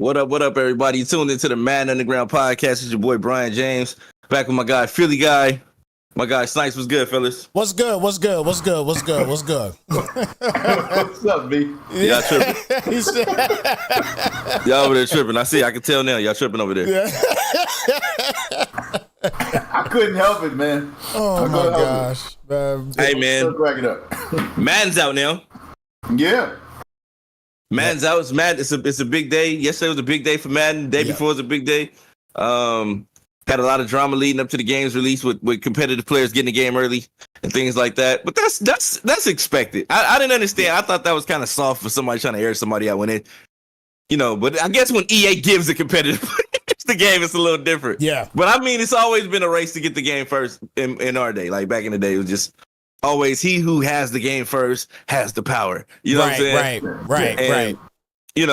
What up, everybody? You tuned into the Madden Underground podcast. It's your boy Brian James. Back with my guy, Philly guy. My guy Snipes. Was good, fellas? What's good? What's good? What's good? What's good? What's good? What's up, B? Y'all tripping. Y'all over there tripping. I see. I can tell now. Y'all tripping over there. Yeah. I couldn't help it, man. Oh my gosh, man. Hey, man. Still crack it up. Madden's out now. Yeah. Madden's out. It's a big day. Yesterday was a big day for Madden. The day before was a big day. Had a lot of drama leading up to the game's release with competitive players getting the game early and things like that. But that's expected. I didn't understand. I thought that was kind of soft for somebody trying to air somebody out when it, but I guess when EA gives a competitive the game, it's a little different. Yeah. But I mean, it's always been a race to get the game first in our day. Like back in the day, it was just always he who has the game first has the power. You know what I'm saying? Right.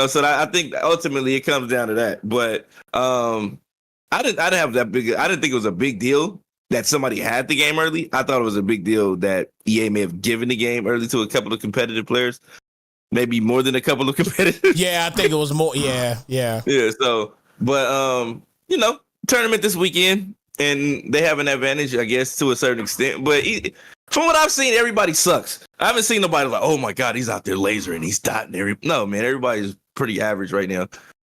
So I think ultimately it comes down to that. But I didn't have that big. I didn't think it was a big deal that somebody had the game early. I thought it was a big deal that EA may have given the game early to a couple of competitive players, maybe more than a couple of competitive. Yeah, I think it was more. Yeah. Yeah. So, but tournament this weekend, and they have an advantage, I guess, to a certain extent. But from what I've seen, everybody sucks. I haven't seen nobody like, oh my god, he's out there lasering, he's dotting No, man, everybody's pretty average right now.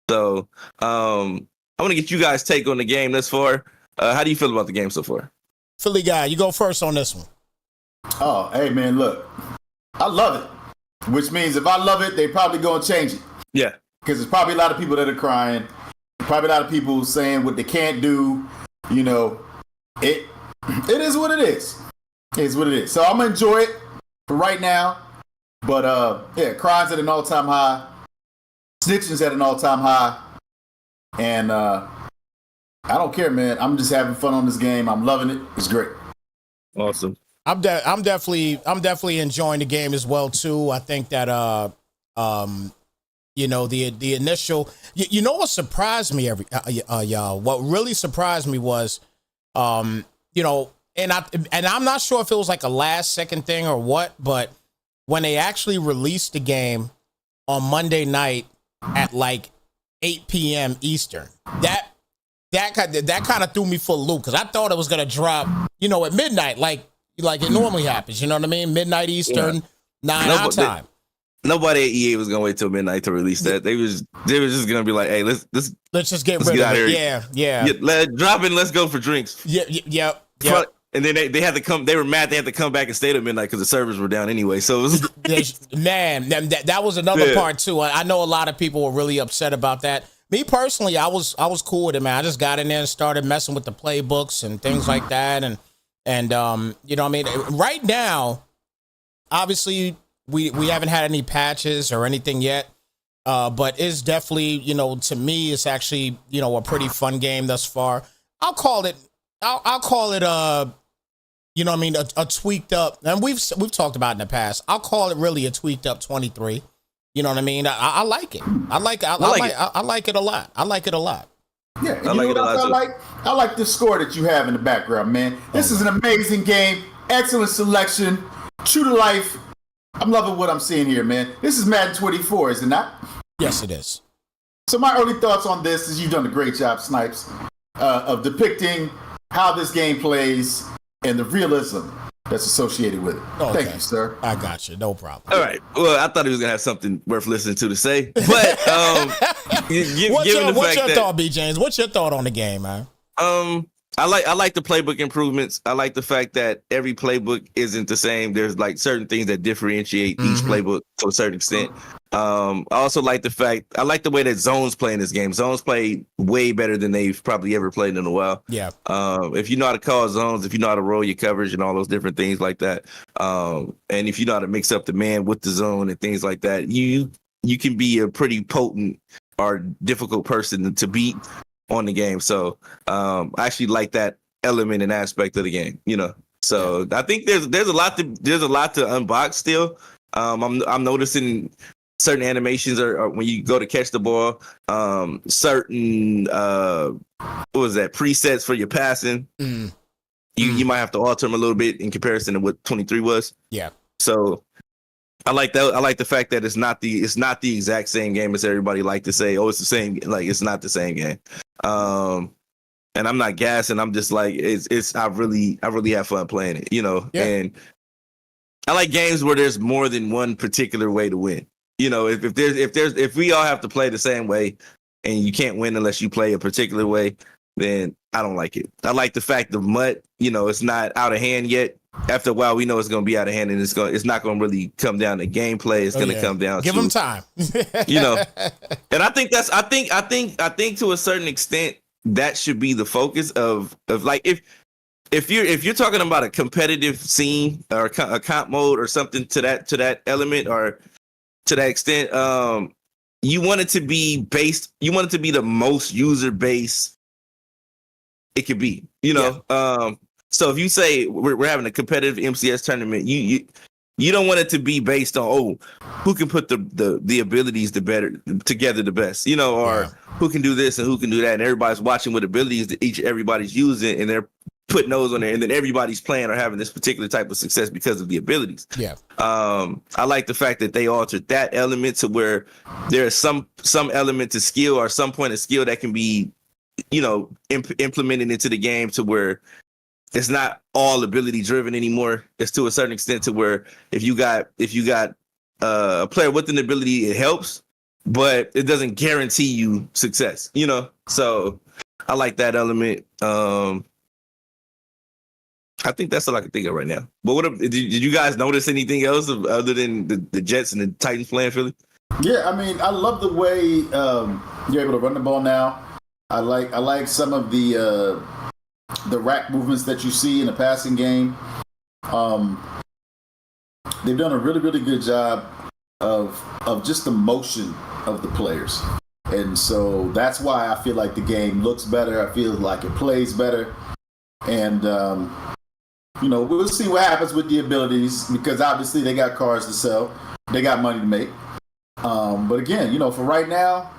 So, I want to get you guys' take on the game thus far. How do you feel about the game so far? Philly guy, you go first on this one. Oh, hey, man, look. I love it. Which means if I love it, they probably going to change it. Yeah. Because there's probably a lot of people that are crying. Probably a lot of people saying what they can't do. It is what it is. It is what it is. So I'm going to enjoy it for right now. But, crying's at an all-time high. Snitching's at an all-time high. And I don't care, man. I'm just having fun on this game. I'm loving it. It's great. Awesome. I'm definitely enjoying the game as well too. I think that the initial what surprised me y'all. What really surprised me was and I'm not sure if it was like a last second thing or what, but when they actually released the game on Monday night at like 8 p.m. Eastern. That kind of threw me for a loop because I thought it was gonna drop, at midnight, like it normally happens. You know what I mean? Midnight Eastern, 9 our time. Nobody at EA was gonna wait till midnight to release that. They was just gonna be like, hey, let's just get rid of it. Yeah. Drop it. Let's go for drinks. Yeah. And then they had to come. They were mad. They had to come back and stay till midnight because the servers were down anyway. So it was man, that was another part too. I know a lot of people were really upset about that. Me personally, I was cool with it, man. I just got in there and started messing with the playbooks and things like that, and what I mean. Right now, obviously, we haven't had any patches or anything yet, but it's definitely to me, it's actually a pretty fun game thus far. I'll call it a tweaked up, and we've talked about it in the past. I'll call it really a tweaked up 23. You know what I mean? I like it. I like it a lot. I like it a lot. Yeah, and I like the score that you have in the background, man. This is an amazing game. Excellent selection. True to life. I'm loving what I'm seeing here, man. This is Madden 24, is it not? Yes, it is. So my early thoughts on this is you've done a great job, Snipes, of depicting how this game plays and the realism that's associated with it. Okay. Thank you, sir. I got you. No problem. All right. Well, I thought he was gonna have something worth listening to say, but what's your thought, B. James? What's your thought on the game, man? I like the playbook improvements. I like the fact that every playbook isn't the same. There's like certain things that differentiate each playbook to a certain extent. I also like the way that zones play in this game. Zones play way better than they've probably ever played in a while. Yeah. If you know how to call zones, if you know how to roll your coverage and all those different things like that, and if you know how to mix up the man with the zone and things like that, you can be a pretty potent or difficult person to beat on the game. So I actually like that element and aspect of the game. So I think there's a lot to unbox still. I'm noticing certain animations are when you go to catch the ball, certain presets for your passing. You might have to alter them a little bit in comparison to what 23 was. Yeah. So I like that. I like the fact that it's not the exact same game as everybody like to say. Oh, it's the same. Like it's not the same game. And I'm not gassing. I'm just like it's. I really have fun playing it. Yeah. And I like games where there's more than one particular way to win. If we all have to play the same way, and you can't win unless you play a particular way, then I don't like it. I like the fact the MUT, it's not out of hand yet. After a while, we know it's going to be out of hand, and it's not going to really come down to gameplay. It's going to come down. Give them time. And I think I think to a certain extent that should be the focus of like if you're talking about a competitive scene or a comp mode or something to that element or to that extent, you want it to be based. You want it to be the most user base it could be. So if you say we're having a competitive MCS tournament, you don't want it to be based on who can put the abilities together the best, or who can do this and who can do that, and everybody's watching what abilities that everybody's using, and they're putting those on there, and then everybody's playing or having this particular type of success because of the abilities. Yeah. I like the fact that they altered that element to where there's some element to skill or some point of skill that can be, implemented into the game to where it's not all ability driven anymore. It's to a certain extent to where if you got a player with an ability, it helps, but it doesn't guarantee you success. So I like that element. I think that's all I can think of right now. But did you guys notice anything else other than the Jets and the Titans playing Philly? Yeah, I mean, I love the way you're able to run the ball now. I like some of the rack movements that you see in the passing game. They've done a really, really good job of just the motion of the players. And so that's why I feel like the game looks better. I feel like it plays better. And, we'll see what happens with the abilities because obviously they got cars to sell. They got money to make. But again, for right now,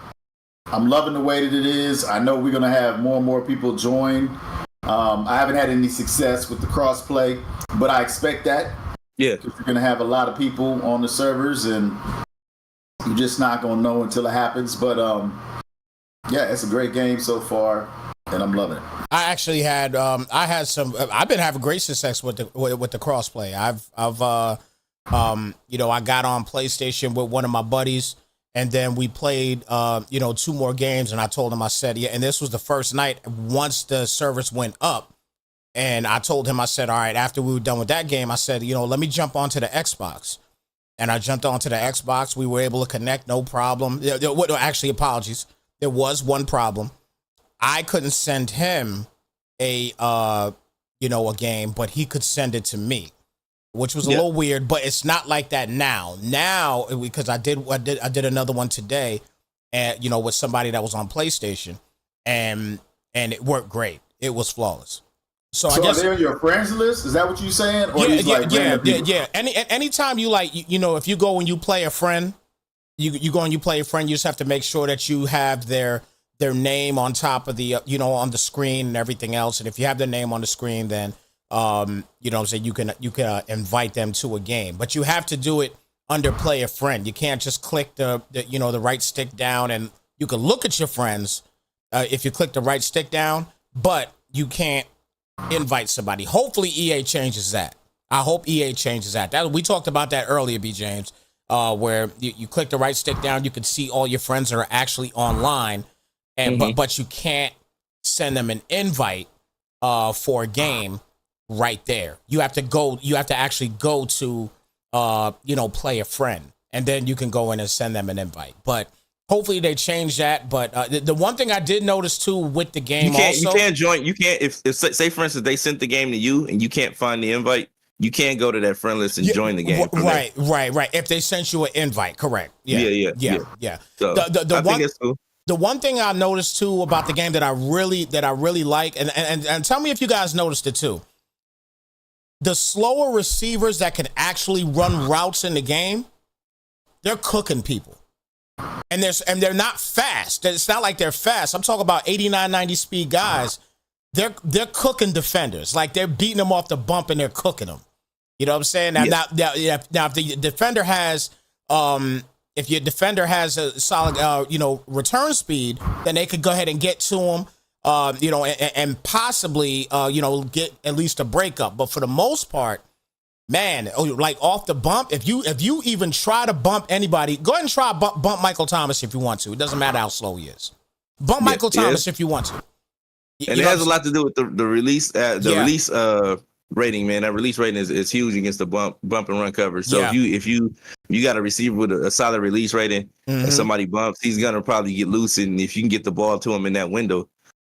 I'm loving the way that it is. I know we're going to have more and more people join. I haven't had any success with the cross-play, but I expect that. Yeah. Because you're going to have a lot of people on the servers, and you're just not going to know until it happens. But, it's a great game so far, and I'm loving it. I actually had I've been having great success with the crossplay. I got on PlayStation with one of my buddies, and then we played 2 more games, and I told him, I said, and this was the first night once the service went up, and I told him, I said, all right, after we were done with that game, I said, let me jump onto the Xbox. And I jumped onto the Xbox. We were able to connect, no problem. Actually, apologies. There was one problem. I couldn't send him a game, but he could send it to me, which was a little weird, but it's not like that now. Now, because I did another one today, and with somebody that was on PlayStation, and it worked great. It was flawless. So I guess, are they on your friends list? Is that what you're saying? Or yeah. Anytime you if you go and you play a friend, you go and you play a friend, you just have to make sure that you have their name on top of the on the screen and everything else. And if you have their name on the screen, then so you can invite them to a game. But you have to do it under play a friend. You can't just click the right stick down, and you can look at your friends if you click the right stick down, but you can't invite somebody. Hopefully EA changes that. I hope EA changes that. We talked about that earlier, B. James, where you click the right stick down, you can see all your friends that are actually online, and but you can't send them an invite for a game right there. You have to actually go to play a friend, and then you can go in and send them an invite. But hopefully they change that. But the one thing I did notice too with the game, you can't join. You can't if say for instance they sent the game to you and you can't find the invite, you can't go to that friend list and join the game. Right. If they sent you an invite, correct? Yeah. So the one thing I noticed too about the game that I really like, and tell me if you guys noticed it too. The slower receivers that can actually run routes in the game, they're cooking people. And they're not fast. It's not like they're fast. I'm talking about 89, 90 speed guys. They're cooking defenders. Like they're beating them off the bump and they're cooking them. You know what I'm saying? Now, now if the defender has, if your defender has a solid, return speed, then they could go ahead and get to him, and possibly, get at least a breakup. But for the most part, man, like off the bump, if you even try to bump anybody, go ahead and try bump Michael Thomas if you want to. It doesn't matter how slow he is. Bump Michael Thomas if you want to. And it has a lot to do with the release, release rating, man. That release rating is huge against the bump and run coverage. So if you got a receiver with a solid release rating and somebody bumps, he's gonna probably get loose. And if you can get the ball to him in that window,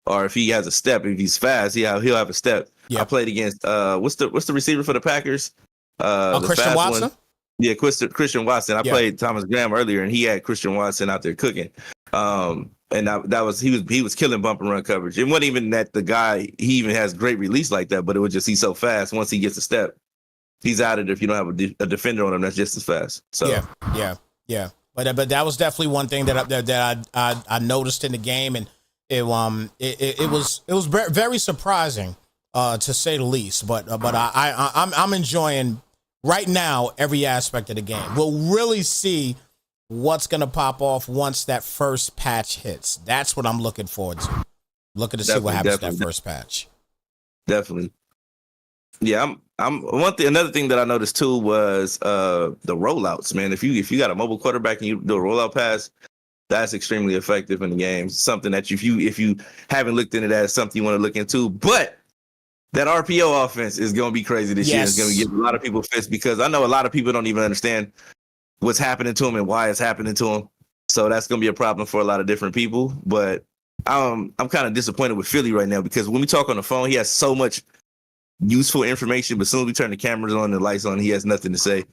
or if he has a step, if he's fast, he'll have a step. Yep. I played against what's the receiver for the Packers? Christian Watson. One. Yeah, Christian Watson. I played Thomas Graham earlier, and he had Christian Watson out there cooking. And that was he was killing bump and run coverage. It wasn't even that the guy he even has great release like that, but it was just he's so fast. Once he gets a step, he's out of it. If you don't have a defender on him, that's just as fast. So yeah. But that was definitely one thing that I noticed in the game, and it was very surprising to say the least. But I'm enjoying right now every aspect of the game. We'll really see what's going to pop off once that first patch hits. That's what I'm looking forward to. Looking to see what happens with that first patch. Definitely. Yeah, another thing that I noticed too was the rollouts, man. If you got a mobile quarterback and you do a rollout pass, that's extremely effective in the game. Something that if you haven't looked into that, it's something you want to look into. But that RPO offense is going to be crazy this year. It's going to give a lot of people fits, because I know a lot of people don't even understand what's happening to him and why it's happening to him. So that's going to be a problem for a lot of different people. But I'm kind of disappointed with Philly right now, because when we talk on the phone, he has so much useful information, but as soon as we turn the cameras on and the lights on, he has nothing to say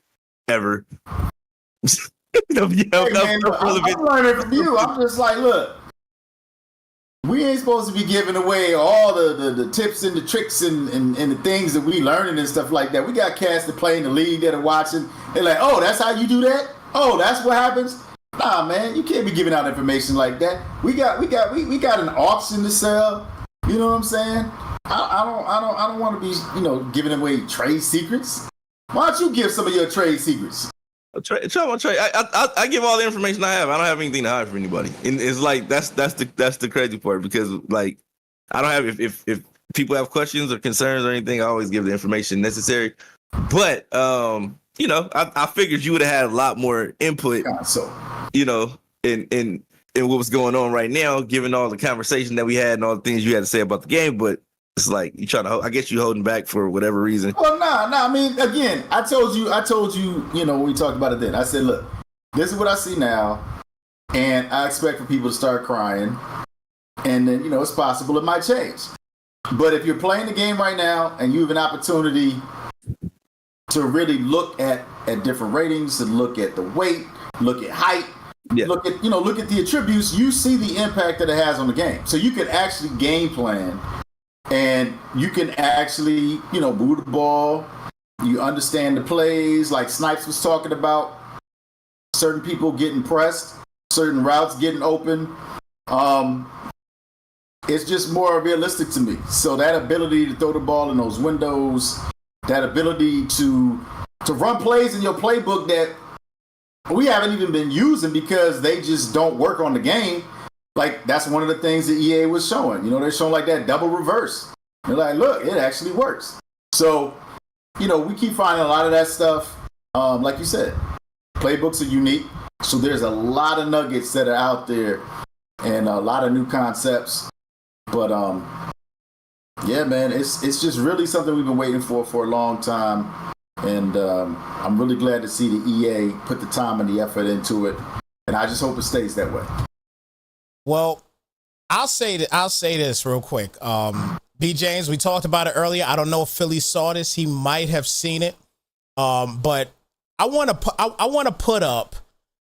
ever. I'm learning from you. I'm just like, look, we ain't supposed to be giving away all the tips and the tricks and the things that we learning and stuff like that. We got cats that play in the league that are watching. They're like, oh, that's how you do that? Oh, that's what happens? Nah, man, you can't be giving out information like that. We got an auction to sell. You know what I'm saying? I don't want to be, giving away trade secrets. Why don't you give some of your trade secrets? Trade. I give all the information I have. I don't have anything to hide from anybody. And it's like that's the crazy part, because like I don't have if people have questions or concerns or anything, I always give the information necessary. But I figured you would have had a lot more input. In what was going on right now, given all the conversation that we had and all the things you had to say about the game. But it's like you trying to. I guess you holding back for whatever reason. Well, nah. I mean, again, I told you. When we talked about it then, I said, look, this is what I see now, and I expect for people to start crying, and then it's possible it might change. But if you're playing the game right now and you have an opportunity to really look at different ratings, and look at the weight, look at height, look at the attributes, you see the impact that it has on the game. So you can actually game plan. And you can actually, move the ball. You understand the plays, like Snipes was talking about. Certain people getting pressed, certain routes getting open. It's just more realistic to me. So that ability to throw the ball in those windows, that ability to run plays in your playbook that we haven't even been using because they just don't work on the game. Like, that's one of the things that EA was showing. They're showing like that double reverse. They're like, look, it actually works. So, we keep finding a lot of that stuff. Like you said, playbooks are unique. So there's a lot of nuggets that are out there and a lot of new concepts. But, yeah, man, it's just really something we've been waiting for a long time. And I'm really glad to see the EA put the time and the effort into it. And I just hope it stays that way. Well, I'll say this real quick. B. James, we talked about it earlier. I don't know if Philly saw this. He might have seen it. But I want to put up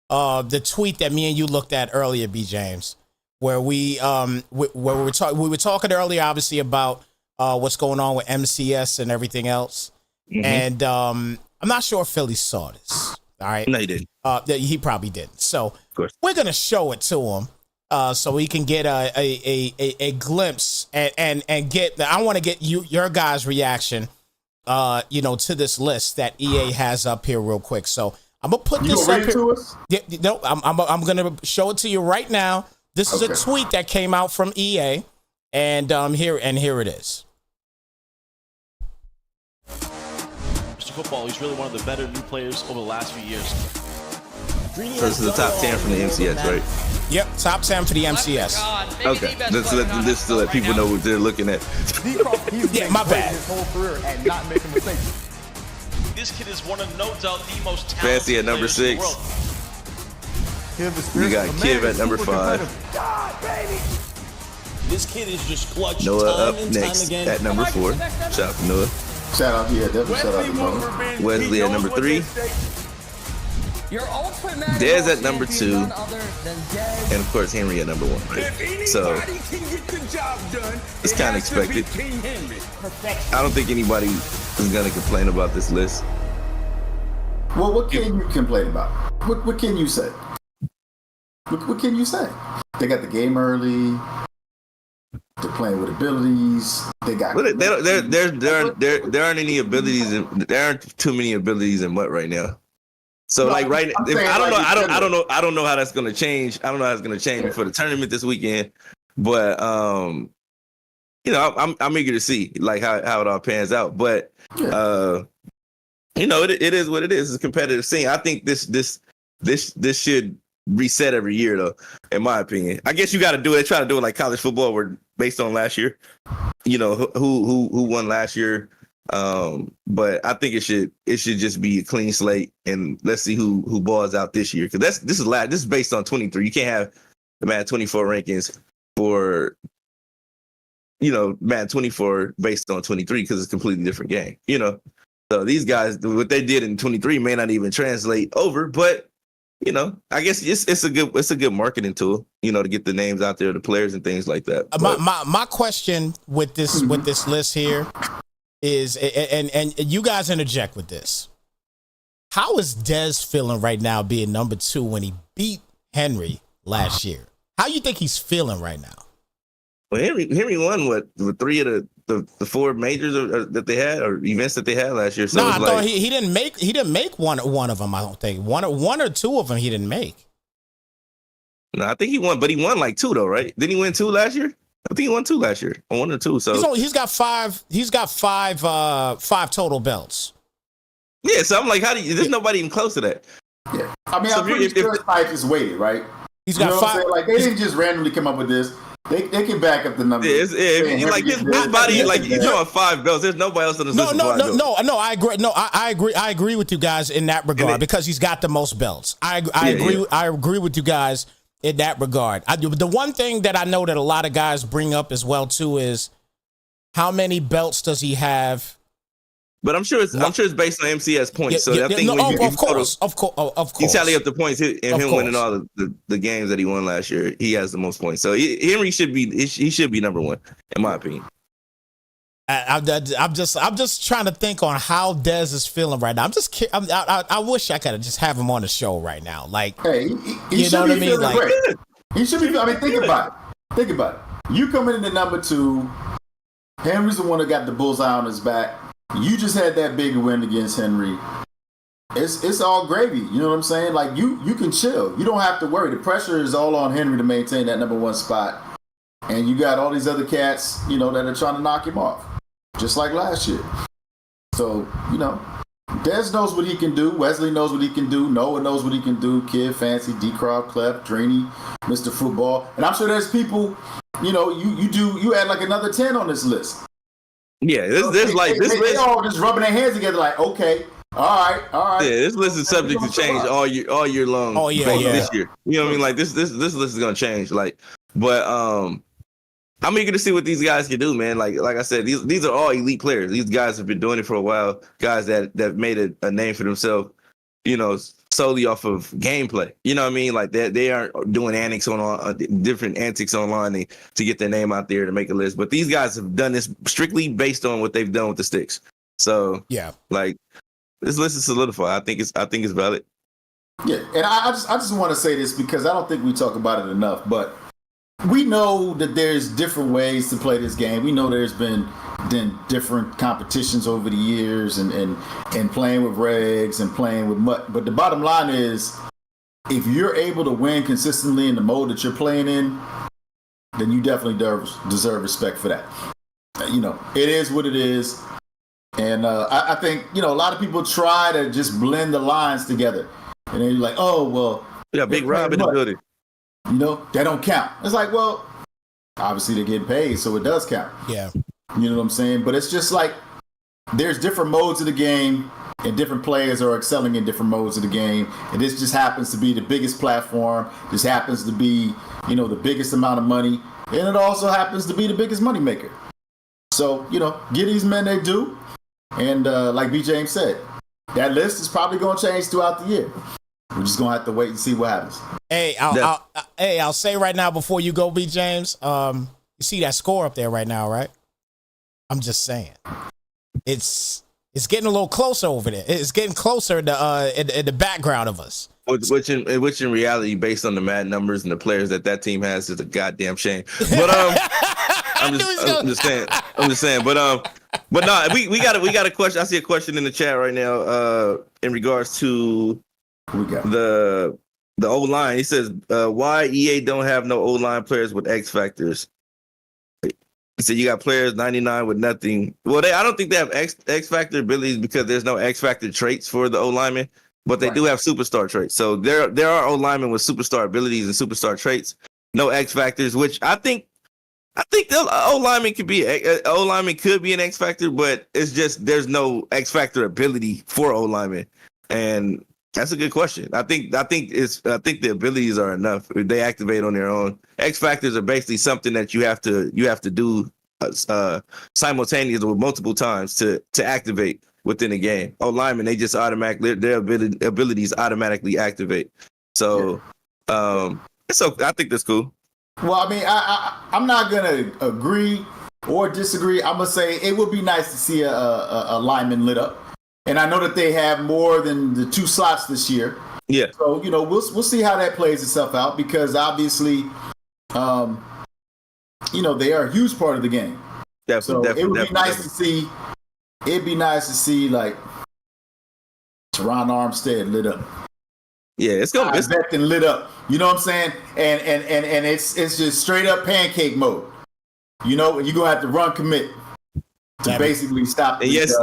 the tweet that me and you looked at earlier, B. James, where we were talking earlier, obviously, about what's going on with MCS and everything else. Mm-hmm. And I'm not sure if Philly saw this. All right. No, he didn't. He probably didn't. So we're going to show it to him. So we can get a glimpse and get. I want to get your guys' reaction to this list that EA has up here real quick. So I'm gonna put this gonna up read it here. to us? Yeah, no, I'm gonna show it to you right now. This is a tweet that came out from EA, and here it is. Mr. Football, he's really one of the better new players over the last few years. So this is the top 10 from the MCS, right? Yep, top 10 for the MCS. Okay, just to let people know what they're looking at. Yeah, my bad. His whole career and not making mistakes. This kid is one of, no doubt, the most talented Fancy at number players in the 6. world. We got Kiv at number 5. This kid is just clutch. Noah time up and next time again. at number 4. Shout out to Noah. Shout out, yeah, definitely shout out to Noah. Wesley at number 3. Dez at number 2. And of course Henry at number 1. Right? So it's kind of expected. I don't think anybody is gonna complain about this list. Well, what can you complain about? What can you say? What can you say? They got the game early. They're playing with abilities. They got. But there aren't any abilities. There aren't too many abilities in what right now. So No, like right, I'm if, saying I don't like know, in general. I don't know how that's gonna change. I don't know how it's gonna change before the tournament this weekend. But I'm eager to see like how it all pans out. But it is what it is. It's a competitive scene. I think this should reset every year though, in my opinion. I guess you got to do it. Try to do it like college football, where based on last year. You know who won last year. But I think it should just be a clean slate, and let's see who balls out this year, because this is based on 23. You can't have the Madden 24 rankings for Madden 24 based on 23 because it's a completely different game. So these guys, what they did in 23 may not even translate over, but I guess it's a good marketing tool, to get the names out there, the players and things like that. My question with this list here is, and you guys interject with this. How is Dez feeling right now being number 2 when he beat Henry last year? How you think he's feeling right now? Well, Henry won what, 3 of the 4 majors that they had, or events that they had last year. So no, I thought he didn't make one of them. I don't think one or 2 of them he didn't make. No, I think he won, but he won like 2 though, right? Didn't he win 2 last year? I think he won 2 last year, or 1 or 2. So he's got 5. He's got 5 total belts. Yeah, so I'm like, there's nobody even close to that. Yeah, I mean, So I'm pretty sure Spike is weighted, right? He's got 5. Like they didn't just randomly come up with this. They can back up the number. Yeah, like his body, like you know, 5 belts. There's nobody else on this list. No. I agree. No, I agree. I agree with you guys in that regard because he's got the most belts. I agree. Yeah. I agree with you guys in that regard. The one thing that I know that a lot of guys bring up as well too is how many belts does he have? But I'm sure it's based on MCS points. I think of course. You tally up the points and him winning all the games that he won last year, he has the most points. So Henry should be number 1 in my opinion. I'm just trying to think on how Dez is feeling right now. I wish I could just have him on the show right now. Like, hey, he should be feeling great. He should be. I mean, think about it. You coming in at number 2. Henry's the one that got the bullseye on his back. You just had that big win against Henry. It's all gravy. You know what I'm saying? Like you can chill. You don't have to worry. The pressure is all on Henry to maintain that number 1 spot. And you got all these other cats, that are trying to knock him off. Just like last year. So, Dez knows what he can do. Wesley knows what he can do. Noah knows what he can do. Kid, Fancy, D-Crowd, Clef, Drini, Mr. Football. And I'm sure there's people, you add like another 10 on this list. Yeah, this list. They all just rubbing their hands together like, okay, all right. Yeah, this list is subject to change all year long. Oh yeah. This year, you know what I mean? Like this list is gonna change. Like, but I'm eager to see what these guys can do, man. Like I said, these are all elite players. These guys have been doing it for a while. Guys that made a name for themselves, solely off of gameplay. You know what I mean? Like they aren't doing different antics online to get their name out there to make a list. But these guys have done this strictly based on what they've done with the sticks. So yeah, like this list is solidified. I think it's valid. Yeah, and I just want to say this because I don't think we talk about it enough. But we know that there's different ways to play this game. We know there's been than different competitions over the years and playing with regs and playing with mud. But the bottom line is, if you're able to win consistently in the mode that you're playing in, then you definitely deserve respect for that. It is what it is. And I think, a lot of people try to just blend the lines together. And then you're like, oh, well. Yeah, Big Rob in the building. That don't count. It's like, well, obviously they're getting paid, so it does count. Yeah. You know what I'm saying? But it's just like there's different modes of the game, and different players are excelling in different modes of the game. And this just happens to be the biggest platform. This happens to be, the biggest amount of money. And it also happens to be the biggest money maker. So, give these men their due. And like B. James said, that list is probably going to change throughout the year. We're just going to have to wait and see what happens. Hey, I'll say right now before you go, B. James, you see that score up there right now, right? I'm just saying. It's getting a little closer over there. It's getting closer in the background of us. Which in reality, based on the Madden numbers and the players that team has, is a goddamn shame. But I'm just saying. But no, we got a question. I see a question in the chat right now in regards to the O line. He says, why EA don't have no O line players with X factors? He said you got players 99 with nothing. Well, I don't think they have X factor abilities because there's no X factor traits for the O linemen, but they do have superstar traits. So there are O linemen with superstar abilities and superstar traits, no X factors, which I think the O lineman could be an X factor, but it's just there's no X factor ability for O linemen, and that's a good question. I think the abilities are enough if they activate on their own. X factors are basically something that you have to do simultaneously with multiple times to activate within a game. O linemen, they just automatically their abilities automatically activate. So so I think that's cool. Well, I mean, I'm not gonna agree or disagree. I'm gonna say it would be nice to see a lineman lit up. And I know that they have more than the 2 slots this year. Yeah. So, we'll see how that plays itself out because obviously, they are a huge part of the game. Definitely. It would be nice to see. It'd be nice to see like Teron Armstead lit up. Yeah, it's gonna be lit up. You know what I'm saying? And it's just straight up pancake mode. You're gonna have to run commit to basically stop. Yes,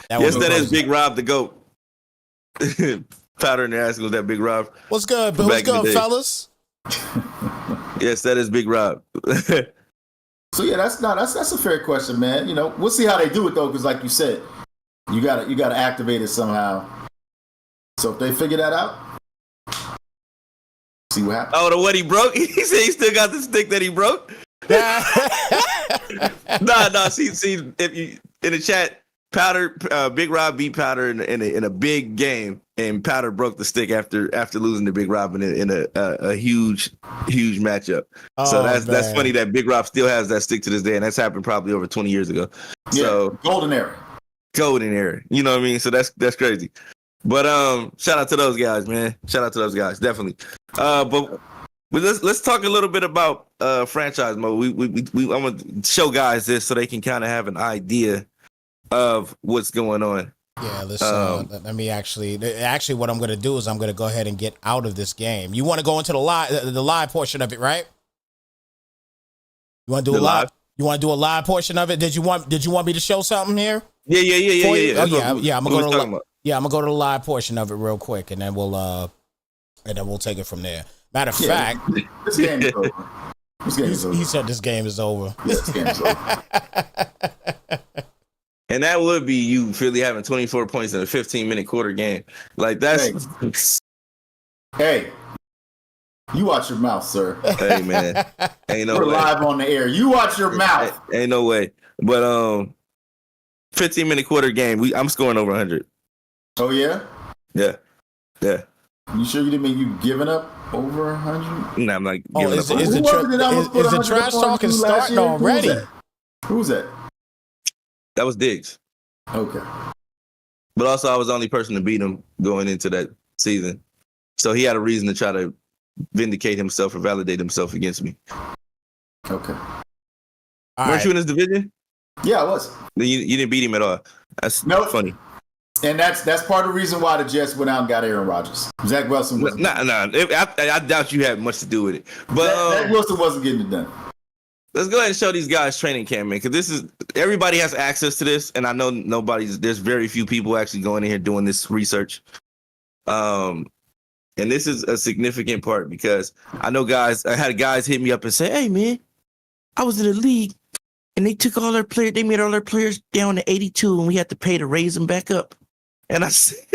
that is Big Rob the GOAT. Powder in the ass goes that Big Rob. What's good, fellas? Yes, that is Big Rob. So yeah, that's a fair question, man. We'll see how they do it though, because like you said, you gotta activate it somehow. So if they figure that out, see what happens. Oh, the what he broke? He said he still got the stick that he broke. No. See, if you in the chat, Powder, Big Rob beat Powder in a big game, and Powder broke the stick after losing to Big Rob in a huge matchup. So that's funny that Big Rob still has that stick to this day, and that's happened probably over 20 years ago. Yeah, so golden era. You know what I mean? So that's crazy. But shout out to those guys, man. Shout out to those guys, definitely. But let's talk a little bit about franchise mode. I'm gonna show guys this so they can kind of have an idea of what's going on. Yeah, let me actually what I'm gonna do is I'm gonna go ahead and get out of this game. You want to go into the live portion of it, right? You want to do live? You want to do a live portion of it? Did you want me to show something here? Yeah. I'm gonna go to the live portion of it real quick, and then we'll take it from there. Matter of fact, this game is over. He said this game is over. Yeah, this game is over. And that would be you, Philly, having 24 points in a 15-minute quarter game. Like that's. Hey, you watch your mouth, sir. Hey man, ain't no We're way. live on the air. You watch your mouth. Ain't no way. But 15-minute quarter game. I'm scoring over 100. Oh yeah. Yeah. You sure you didn't mean you giving up over 100? No, I'm like. Is the trash talking starting already? Who's that? That was Diggs. Okay. But also, I was the only person to beat him going into that season. So he had a reason to try to vindicate himself or validate himself against me. Okay. Weren't you in his division? Yeah, I was. You didn't beat him at all. That's Nope. funny. And that's part of the reason why the Jets went out and got Aaron Rodgers. Zach Wilson wasn't. Nah. I doubt you had much to do with it. But Zach Wilson wasn't getting it done. Let's go ahead and show these guys training camp, man, because everybody has access to this, and I know there's very few people actually going in here doing this research. And this is a significant part because I had guys hit me up and say, "Hey, man, I was in the league, and they took all their players, they made all their players down to 82, and we had to pay to raise them back up." And I said,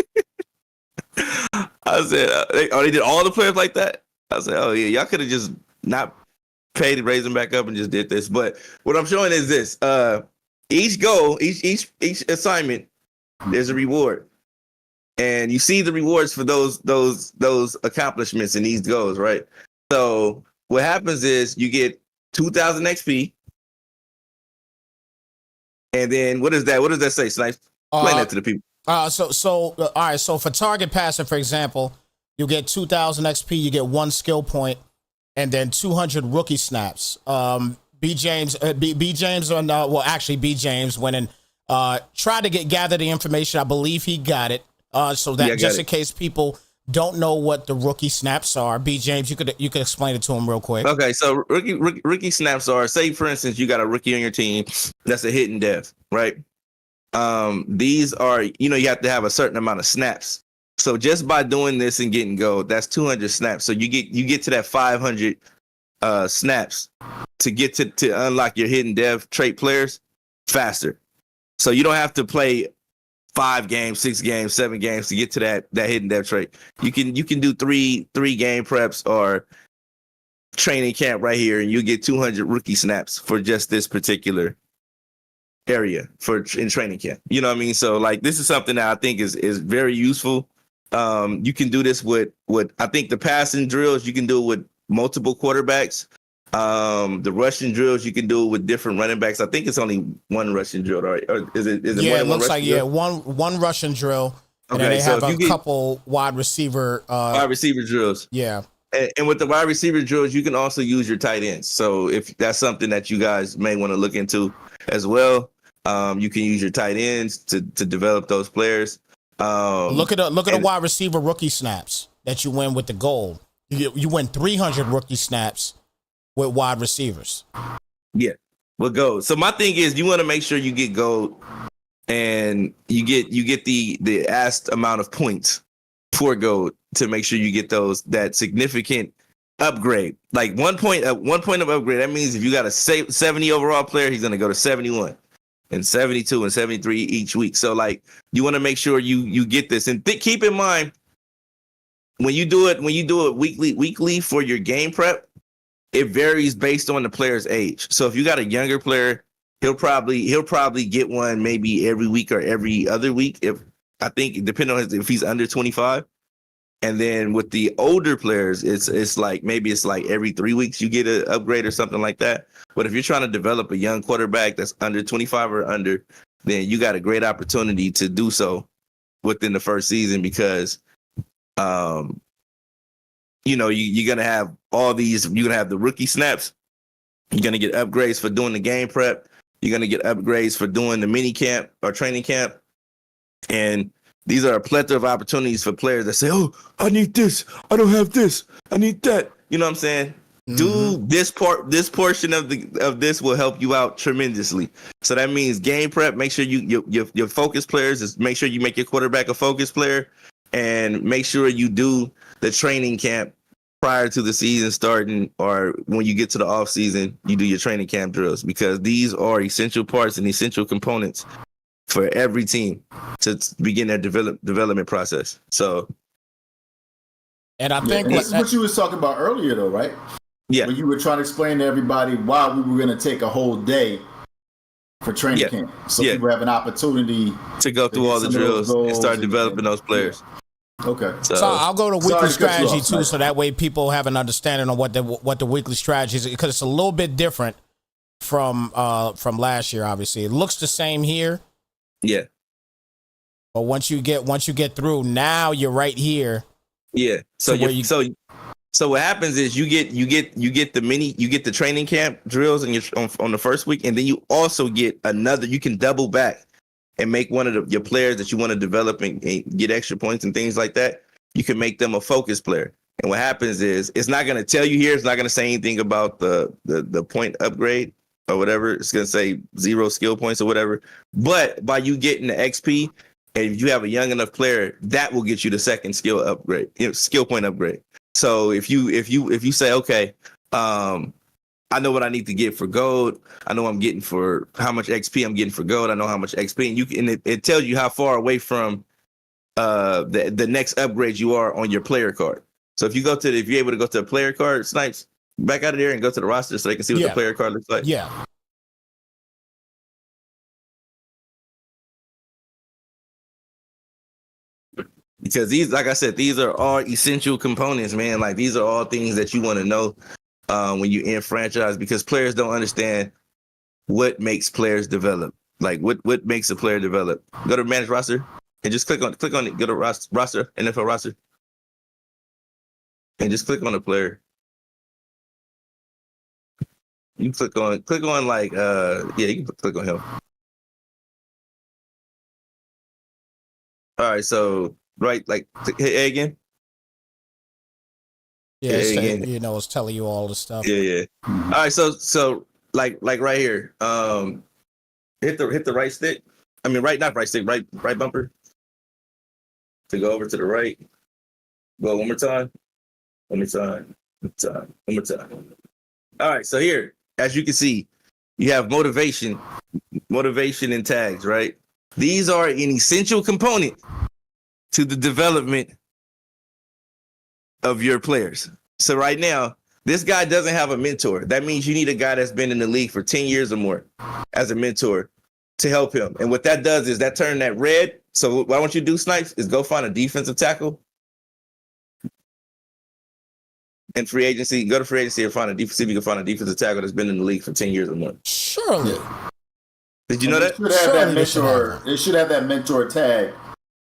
they did all the players like that? I said, "Oh yeah, y'all could have just not paid to raise them back up and just did this." But what I'm showing is this: each goal, each assignment, there's a reward, and you see the rewards for those accomplishments in these goals, right? So what happens is you get 2,000 XP, and then what is that? What does that say, Snipes? Explain that to the people. All right. So for target passing, for example, you get 2,000 XP, you get 1 skill point, and then 200 rookie snaps. B James went and tried to gather the information. I believe he got it. So that just in case people don't know what the rookie snaps are, B James, you could explain it to him real quick. Okay, so rookie snaps are, say for instance, you got a rookie on your team that's a hidden dev, right? These are, you have to have a certain amount of snaps. So just by doing this and getting gold, that's 200 snaps. So you get to that 500 snaps to get to unlock your hidden dev trait players faster. So you don't have to play 5 games, 6 games, 7 games to get to that hidden dev trait. You can do three game preps or training camp right here, and you get 200 rookie snaps for just this particular area in training camp. You know what I mean? So like this is something that I think is very useful. You can do this with I think the passing drills, you can do it with multiple quarterbacks. The rushing drills, you can do it with different running backs. I think it's only one rushing drill, right? Or is it yeah, more it than looks like drill? one rushing drill, and Okay, then they so have a couple wide receiver drills. Yeah. And with the wide receiver drills, you can also use your tight ends. So if that's something that you guys may want to look into as well, you can use your tight ends to develop those players. Look at the wide receiver rookie snaps that you win with the gold. You win 300 rookie snaps with wide receivers. Yeah, with gold. So my thing is, you want to make sure you get gold, and you get the asked amount of points for gold to make sure you get that significant upgrade. Like 1 point of upgrade. That means if you got a 70 overall player, he's gonna go to 71. And 72 and 73 each week. So like you want to make sure you get this, and keep in mind when you do it weekly for your game prep, it varies based on the player's age. So if you got a younger player, he'll probably get one maybe every week or every other week. Depending on if he's under 25. And then with the older players, it's like every 3 weeks you get an upgrade or something like that. But if you're trying to develop a young quarterback that's under 25 or under, then you got a great opportunity to do so within the first season because, you're going to have all these, you're going to have the rookie snaps. You're going to get upgrades for doing the game prep. You're going to get upgrades for doing the mini camp or training camp. And these are a plethora of opportunities for players that say, "Oh, I need this. I don't have this. I need that." You know what I'm saying? Mm-hmm. Do this portion of this will help you out tremendously. So that means game prep. Make sure your focus players is make sure you make your quarterback a focus player, and make sure you do the training camp prior to the season starting, or when you get to the off season, you do your training camp drills, because these are essential parts and essential components for every team to begin their development process. So, and I think this is what you was talking about earlier, though, right? Yeah. When you were trying to explain to everybody why we were going to take a whole day for training camp, so people have an opportunity to go through all the drills and start developing those players. Yeah. Okay. So I'll go to weekly strategy too, so that way people have an understanding on what the weekly strategy is, because it's a little bit different from last year. Obviously, it looks the same here. Yeah. But once you get through, now you're right here. Yeah. So So what happens is you get the training camp drills on the first week, and then you also get another. You can double back and make one of your players that you want to develop and get extra points and things like that. You can make them a focus player. And what happens is it's not going to tell you here. It's not going to say anything about the point upgrade or whatever. It's going to say 0 skill points or whatever. But by you getting the XP, and if you have a young enough player, that will get you the second skill upgrade, skill point upgrade. So if you say, okay, I know what I need to get for gold. I know I'm getting for how much XP I'm getting for gold. I know how much XP, and it tells you how far away from the next upgrade you are on your player card. So if you're able to go to a player card, Snipes, back out of there and go to the roster so they can see what the player card looks like. Yeah. Because these, like I said, these are all essential components, man. Like these are all things that you want to know when you in franchise, because players don't understand what makes players develop. Like what makes a player develop. Go to manage roster and just click on it. Go to roster, NFL roster, and just click on the player. You click on like you can click on him. All right, so right, like hit again. Yeah, it's telling you all the stuff. Yeah. All right, so like right here, hit the right stick. I mean, not right stick, right bumper. To go over to the right. Go one more time. One more time. All right, so here, as you can see, you have motivation and tags, right? These are an essential component to the development of your players. So right now, this guy doesn't have a mentor. That means you need a guy that's been in the league for 10 years or more as a mentor to help him. And what that does is that turn that red. So what I want you to do, Snipes, is go find a defensive tackle. And free agency, go to free agency and see if you can find a defensive tackle that's been in the league for 10 years or more. Surely. Did you know that? It should have that mentor tag.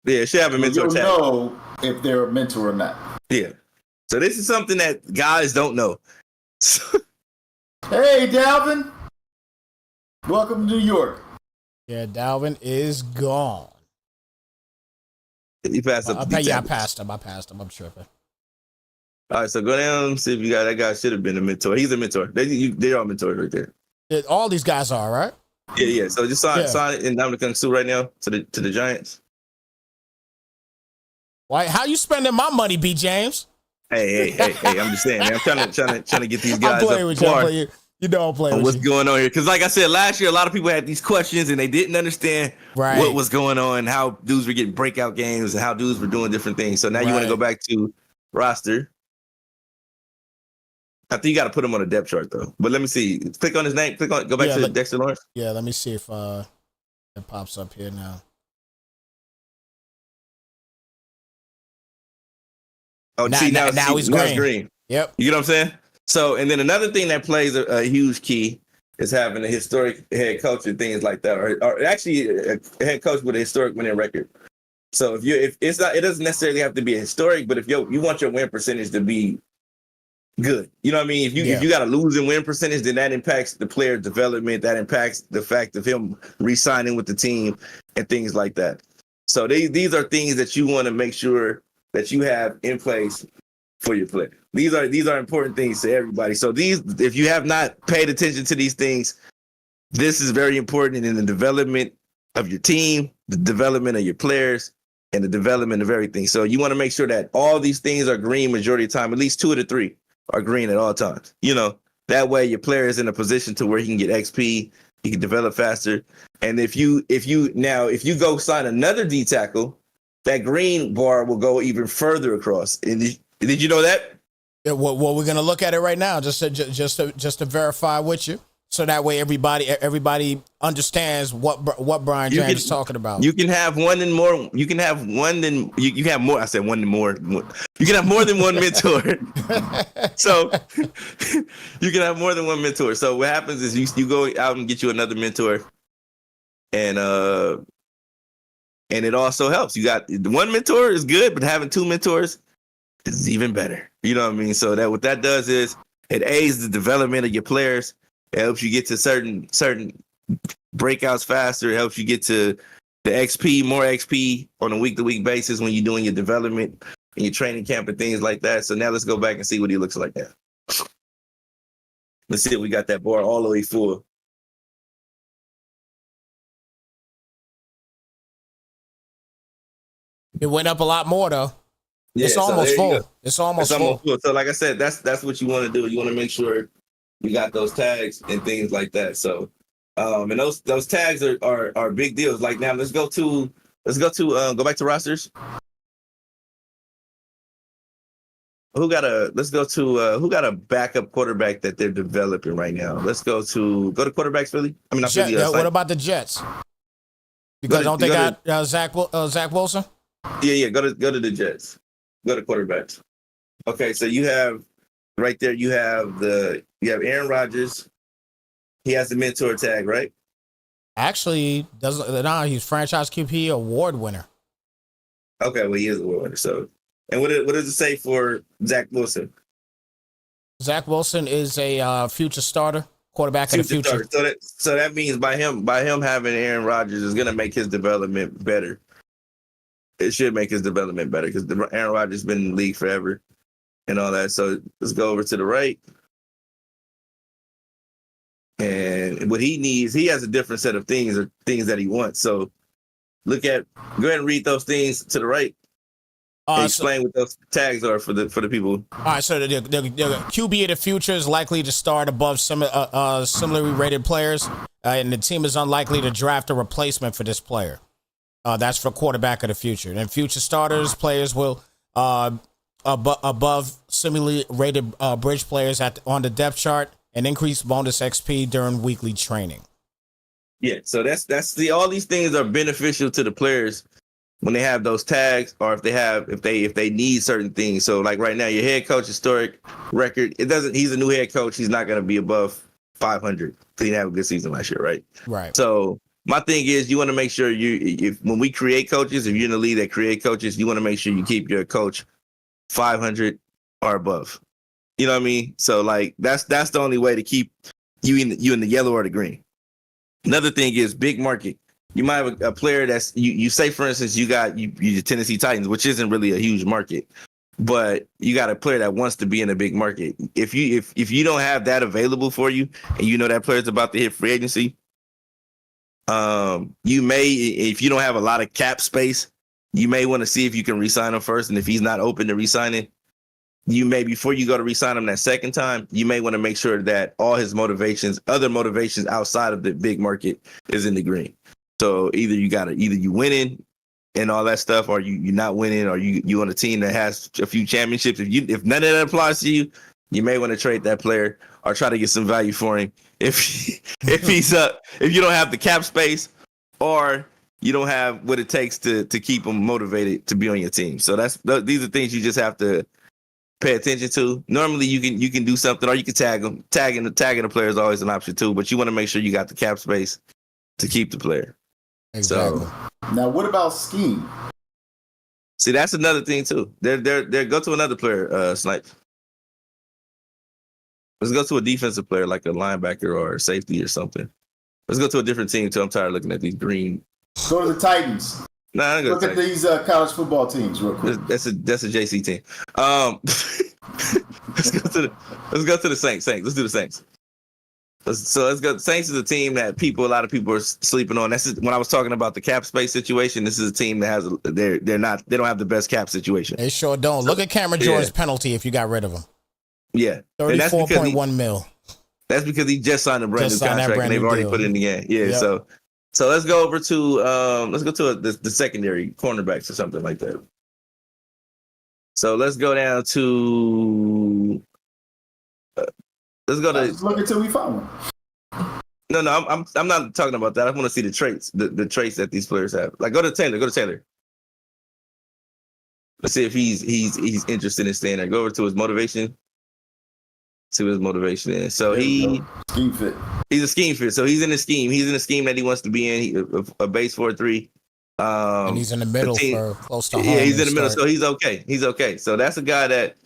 Yeah, it should have a mentor tag. You'll know if they're a mentor or not. Yeah. So this is something that guys don't know. Hey, Dalvin. Welcome to New York. Yeah, Dalvin is gone. You passed up. I passed him. I'm tripping. All right, so go down, see if you got that guy. Should have been a mentor. He's a mentor. They're all mentors right there. All these guys are, right? Yeah. So just sign it in Dominican Sue right now to the Giants. Why? How you spending my money, B. James? Hey! I'm just saying, man. I'm trying to get these guys I'm playing with you. You know I'm playing with what's going on here. Because like I said, last year, a lot of people had these questions and they didn't understand what was going on, how dudes were getting breakout games and how dudes were doing different things. So now you want to go back to roster. I think you got to put him on a depth chart, though. But let me see. Click on his name. Go back to Dexter Lawrence. Yeah, let me see if it pops up here now. Oh, now he's green. Yep. You know what I'm saying? So, and then another thing that plays a huge key is having a historic head coach and things like that, or actually a head coach with a historic winning record. So if it's not, it doesn't necessarily have to be a historic, but if you want your win percentage to be good, you know what I mean? If you got a losing win percentage, then that impacts the player development. That impacts the fact of him re-signing with the team and things like that. So these are things that you want to make sure that you have in place for your player. These are important things to everybody. So if you have not paid attention to these things, this is very important in the development of your team, the development of your players, and the development of everything. So you want to make sure that all these things are green majority of the time. At least 2 of the 3 are green at all times. You know, that way your player is in a position to where he can get XP, he can develop faster. And if you go sign another D tackle, that green bar will go even further across. And did you know that? Yeah, well, we're gonna look at it right now, just to verify with you, so that way everybody understands what Brian James is talking about. You can have one and more. You can have one than you can have more. I said one and more. You can have more than one mentor. So you can have more than one mentor. So what happens is you go out and get you another mentor, and it also helps. You got one mentor is good, but having 2 mentors is even better. You know what I mean? So that what that does is it aids the development of your players. It helps you get to certain breakouts faster. It helps you get to the XP, more XP on a week-to-week basis when you're doing your development and your training camp and things like that. So now let's go back and see what he looks like now. Let's see if we got that bar all the way full. It went up a lot more though. Yeah, It's so almost there you full. go. It's almost full. So like I said, that's what you want to do. You want to make sure you got those tags and things like that. So and those tags are big deals. Like now let's go back to rosters. Who got a backup quarterback that they're developing right now? Let's go to quarterbacks, Philly. I mean, not Philly. What about the Jets? Because don't they got Zach Wilson? Yeah. Go to the Jets. Go to quarterbacks. Okay, so you have right there. You have Aaron Rodgers. He has the mentor tag, right? Actually, he's franchise QB award winner. Okay, well he is a award winner. So, and what does it say for Zach Wilson? Zach Wilson is a future starter, quarterback in the future. So that means by him having Aaron Rodgers is going to make his development better. It should make his development better because Aaron Rodgers has been in the league forever and all that. So let's go over to the right. And what he needs, he has a different set of things that he wants. So go ahead and read those things to the right. Explain what those tags are for the people. All right, so the QB of the future is likely to start above similarly rated players, and the team is unlikely to draft a replacement for this player. That's for quarterback of the future. And future starters, players will above similarly rated bridge players on the depth chart, and increased bonus XP during weekly training. Yeah, so that's all these things are beneficial to the players when they have those tags, or if they need certain things. So like right now, your head coach historic record, he's a new head coach. He's not going to be above 500 because he didn't have a good season last year, right? Right. So my thing is you want to make sure when we create coaches, if you're in the league that create coaches, you want to make sure you keep your coach 500 or above. You know what I mean? So like that's the only way to keep you in the yellow or the green. Another thing is big market. You might have a player that's you say, for instance, you got your Tennessee Titans, which isn't really a huge market, but you got a player that wants to be in a big market. If you don't have that available for you, and you know that player's about to hit free agency, you may, if you don't have a lot of cap space, you may want to see if you can re-sign him first, and if he's not open to re-signing, you may, before you go to re-sign him that second time, you may want to make sure that all his other motivations outside of the big market is in the green. So either you winning and all that stuff, or you're not winning, or you on a team that has a few championships. If none of that applies to you, you may want to trade that player or try to get some value for him. If you don't have the cap space, or you don't have what it takes to keep him motivated to be on your team. So these are things you just have to pay attention to. Normally you can do something, or you can tag them. Tagging the player is always an option too, but you want to make sure you got the cap space to keep the player. Exactly. So, now, what about scheme? See, that's another thing too. They're go to another player, Snipes. Let's go to a defensive player like a linebacker or a safety or something. Let's go to a different team too. I'm tired of looking at these green. Go to the Titans. Nah, look at these college football teams real quick. That's a JC team. Let's go to the Saints. Let's do the Saints. So let's go. Saints is a team that a lot of people are sleeping on. That's when I was talking about the cap space situation. This is a team that has they don't have the best cap situation. They sure don't. Look at Cameron Jordan's penalty if you got rid of him. Yeah, 34.1 mil. That's because he just signed a brand new contract and they've already put it in the game. Yeah, yep. So let's go over to the secondary cornerbacks or something like that. So let's go down to let's look until we find one. No, I'm not talking about that. I want to see the traits, the traits that these players have. Like go to Taylor. Let's see if he's interested in staying there. Go over to his motivation. See what his motivation is. So scheme fit. He's a scheme fit. So he's in the scheme. He's in the scheme that he wants to be in. A base 4-3. And he's in the middle for close to home. Yeah, he's in the middle, start. so he's okay. He's okay. So that's a guy that,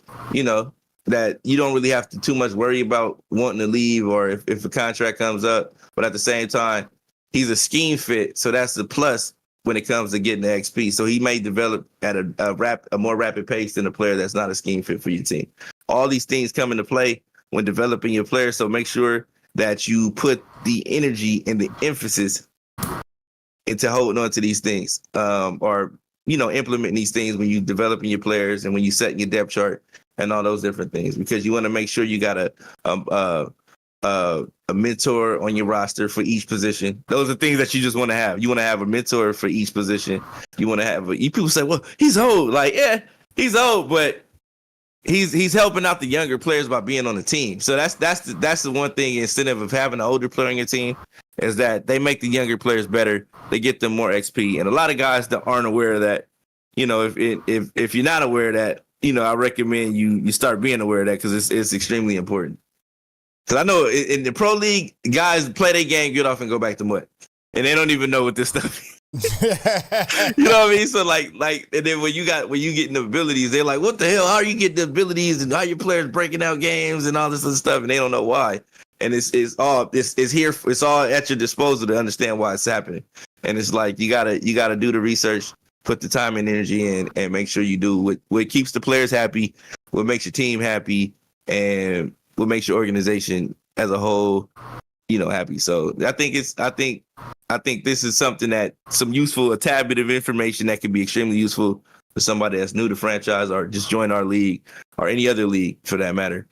that you don't really have to too much worry about wanting to leave or if a contract comes up. But at the same time, he's a scheme fit, so that's the plus when it comes to getting the XP. So he may develop at a more rapid pace than a player that's not a scheme fit for your team. All these things come into play when developing your player, so make sure that you put the energy and the emphasis into holding on to these things, or implementing these things when you developing your players and when you setting your depth chart and all those different things, because you want to make sure you got a mentor on your roster for each position. Those are things that you just want to have. You want to have a mentor for each position. You want to have people say, well, he's old. Like, yeah, he's old, but he's helping out the younger players by being on the team. So that's the one thing incentive of having an older player on your team is that they make the younger players better. They get them more XP. And a lot of guys that aren't aware of that, if you're not aware of that, I recommend you start being aware of that because it's extremely important. Because I know in the pro league, guys play their game, get off, and go back to mud, and they don't even know what this stuff is. You know what I mean? So like, and then when you get the abilities, they're like, "What the hell? How are you getting the abilities? And how your players breaking out games and all this other stuff?" And they don't know why. And it's all at your disposal to understand why it's happening. And it's like you gotta do the research, put the time and energy in, and make sure you do what keeps the players happy, what makes your team happy, and what makes your organization as a whole, happy. So I think this is something a tad bit of information that can be extremely useful for somebody that's new to franchise or just join our league or any other league for that matter.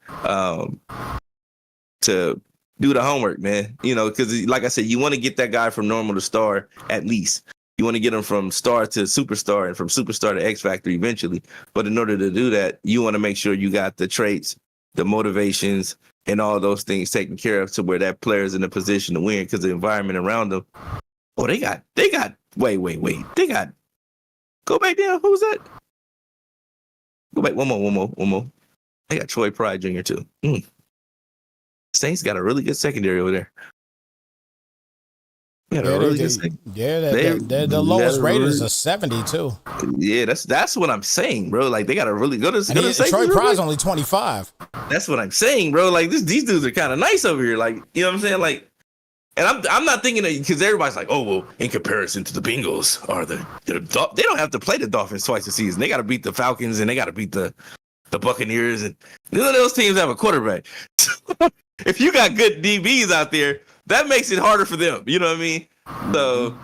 To do the homework, man, because like I said, you want to get that guy from normal to star at least. You want to get him from star to superstar and from superstar to X Factor eventually. But in order to do that, you want to make sure you got the traits, the motivations, and all those things taken care of to where that player is in a position to win because the environment around them. Oh, they got, wait. They got, go back down. Who's that? Go back. One more. They got Troy Pride Jr. too. Saints got a really good secondary over there. They're the lowest rated is a 70 too. Yeah, that's what I'm saying, bro. Like they got a really good. Troy Pride's only 25. That's what I'm saying, bro. Like these dudes are kind of nice over here. Like, you know what I'm saying? Like, and I'm not thinking that because everybody's like, oh well, in comparison to the Bengals or they don't have to play the Dolphins twice a season. They got to beat the Falcons and they got to beat the Buccaneers, and none of those teams have a quarterback. If you got good DBs out there, that makes it harder for them. You know what I mean? So,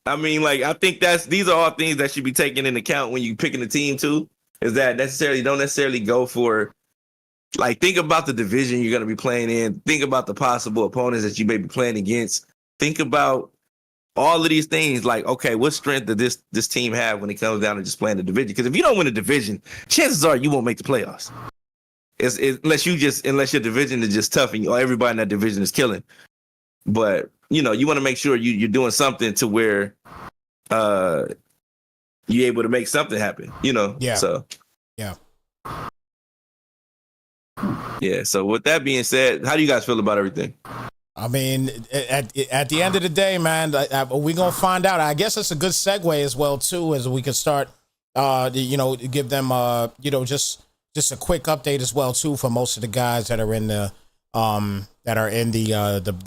I mean, like, I think these are all things that should be taken into account when you picking a team too. Is that don't necessarily go for, like, think about the division you're going to be playing in. Think about the possible opponents that you may be playing against. Think about all of these things. Like, okay, what strength does this team have when it comes down to just playing the division? Because if you don't win a division, chances are you won't make the playoffs. Unless your division is just tough and everybody in that division is killing. But you want to make sure you're doing something to where you're able to make something happen. Yeah. So yeah. Yeah. So with that being said, how do you guys feel about everything? I mean, at the end of the day, man, we're gonna find out. I guess it's a good segue as well too, as we can start. Give them just a quick update as well too for most of the guys that are in the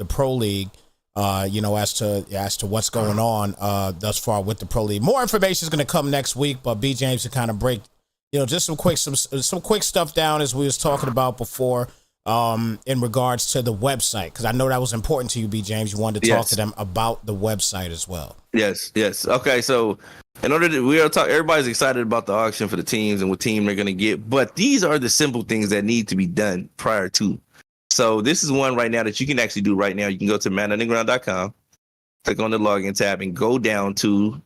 pro league, as to what's going on thus far with the pro league. More information is going to come next week, but B James to kind of break, just some quick stuff down as we was talking about before, in regards to the website, because I know that was important to you, B James. You wanted to talk to them about the website as well. Yes. Okay, so everybody's excited about the auction for the teams and what team they're going to get, but these are the simple things that need to be done prior to. So this is one right now that you can actually do right now. You can go to maddenunderground.com, click on the login tab, and go down to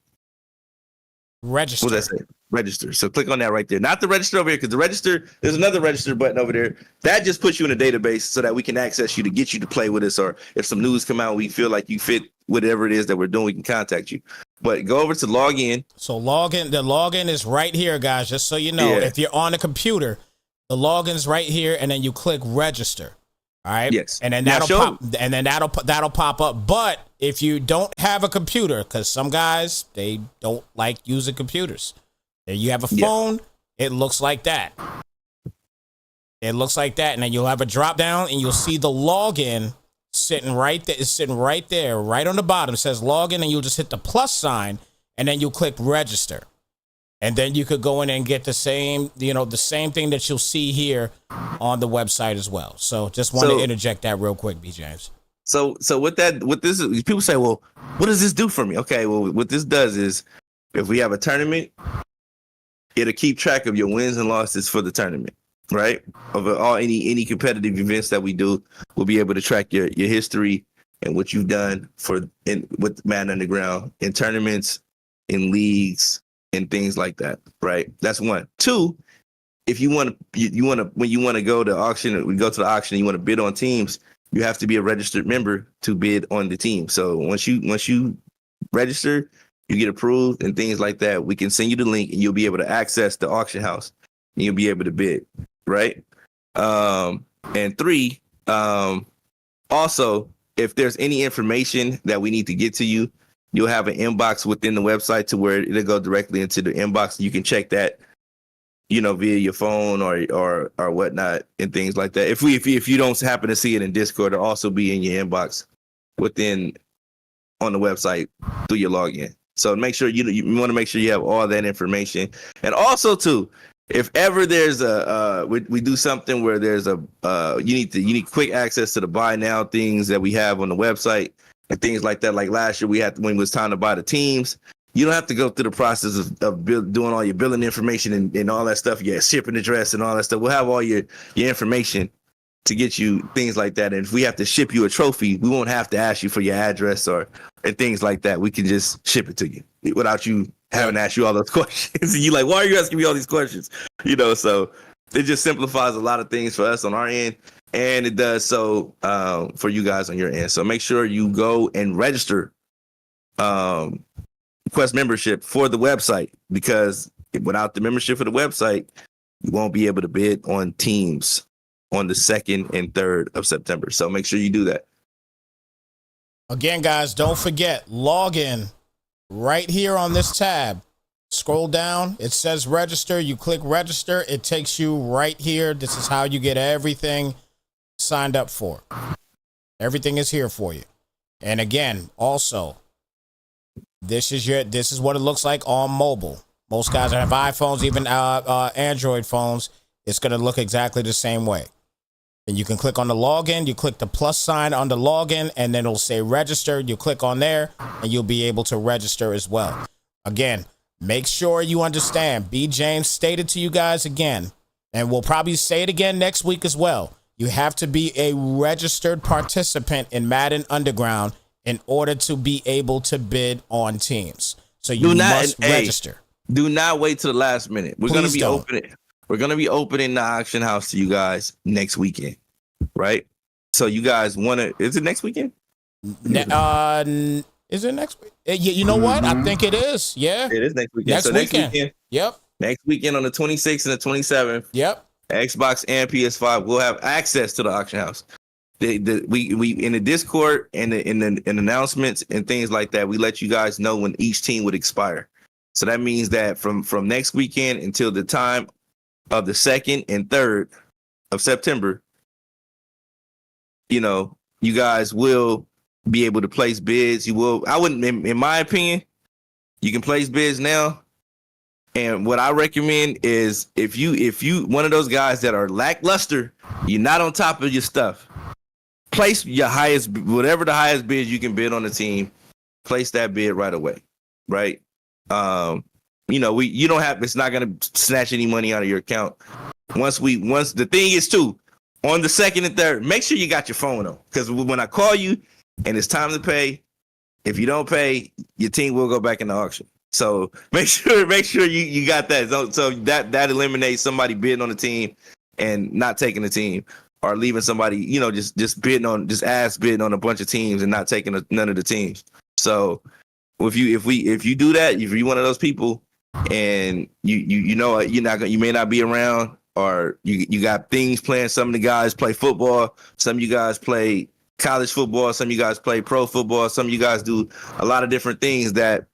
register. What does that say? Register. So click on that right there. Not the register over here, because the register, there's another register button over there. That just puts you in a database so that we can access you to get you to play with us, or if some news come out, we feel like you fit whatever it is that we're doing, we can contact you. But go over to log in. So the login is right here, guys, just so you know. Yeah. If you're on a computer, the login's right here, and then you click register. All right. Yes. And then that'll pop up. But if you don't have a computer, because some guys, they don't like using computers. If you have a phone, it looks like that. It looks like that. And then you'll have a drop down and you'll see the login sitting right there. It's sitting right there, right on the bottom. It says login, and you'll just hit the plus sign, and then you'll click register. And then you could go in and get the same, the same thing that you'll see here on the website as well. So just want to interject that real quick, B. James. So what this is, people say, well, what does this do for me? Okay, well, what this does is, if we have a tournament, it'll keep track of your wins and losses for the tournament, right? Of all any competitive events that we do, we'll be able to track your history and what you've done with Madden Underground in tournaments, in leagues, and things like that, right? That's one. Two, if you want to, when you want to go to auction, we go to the auction, and you want to bid on teams, you have to be a registered member to bid on the team. So once you register, you get approved and things like that. We can send you the link, and you'll be able to access the auction house, and you'll be able to bid, right? And three, also, if there's any information that we need to get to you, you'll have an inbox within the website to where it'll go directly into the inbox. You can check that, via your phone or whatnot and things like that. If you don't happen to see it in Discord, it'll also be in your inbox on the website through your login. So make sure you want to make sure you have all that information. And also too, if ever there's we do something where there's you need quick access to the buy now things that we have on the website and things like that. Like last year when it was time to buy the teams, you don't have to go through the process of doing all your billing information and all that stuff. Yeah, shipping address and all that stuff. We'll have all your information to get you things like that. And if we have to ship you a trophy, we won't have to ask you for your address and things like that. We can just ship it to you without you having to ask you all those questions. And you're like, why are you asking me all these questions? So it just simplifies a lot of things for us on our end. And it does so for you guys on your end. So make sure you go and register, request membership for the website, because without the membership for the website, you won't be able to bid on teams on the 2nd and 3rd of September. So make sure you do that. Again, guys, don't forget, log in right here on this tab. Scroll down. It says register. You click register. It takes you right here. This is how you get everything signed up for. Everything is here for you. And again, also, this is what it looks like on mobile. Most guys that have iPhones, even Android phones, it's going to look exactly the same way. And you can click on the login, you click the plus sign on the login, and then it'll say register. You click on there, and you'll be able to register as well. Again, make sure you understand. B. James stated to you guys again, and we'll probably say it again next week as well. You have to be a registered participant in Madden Underground in order to be able to bid on teams. So you must register. Do not wait till the last minute. We're going to be opening. We're going to be opening the auction house to you guys next weekend, right? So you guys want to, is it next weekend? Is it next week? Yeah, you know what? I think it is. Yeah. It is next weekend. Next weekend. Yep. Next weekend on the 26th and the 27th. Yep. Xbox and PS5 will have access to the auction house. We in the Discord and in announcements and things like that, we let you guys know when each team would expire. So that means that from next weekend until the time of the 2nd and 3rd of September, you guys will be able to place bids. In my opinion, you can place bids now. And what I recommend is if you one of those guys that are lackluster, you're not on top of your stuff, place your whatever the highest bid you can bid on the team, place that bid right away, right? You don't have, it's not going to snatch any money out of your account. Once the thing is too, on the 2nd and 3rd, make sure you got your phone on, because when I call you and it's time to pay, if you don't pay, your team will go back in the auction. So make sure you got that. So that eliminates somebody bidding on the team and not taking the team, or leaving somebody, just bidding on a bunch of teams and not taking none of the teams. So if you do that, if you're one of those people and you may not be around, or you got things playing, some of the guys play football, some of you guys play college football. Some of you guys play pro football. Some of you guys do a lot of different things that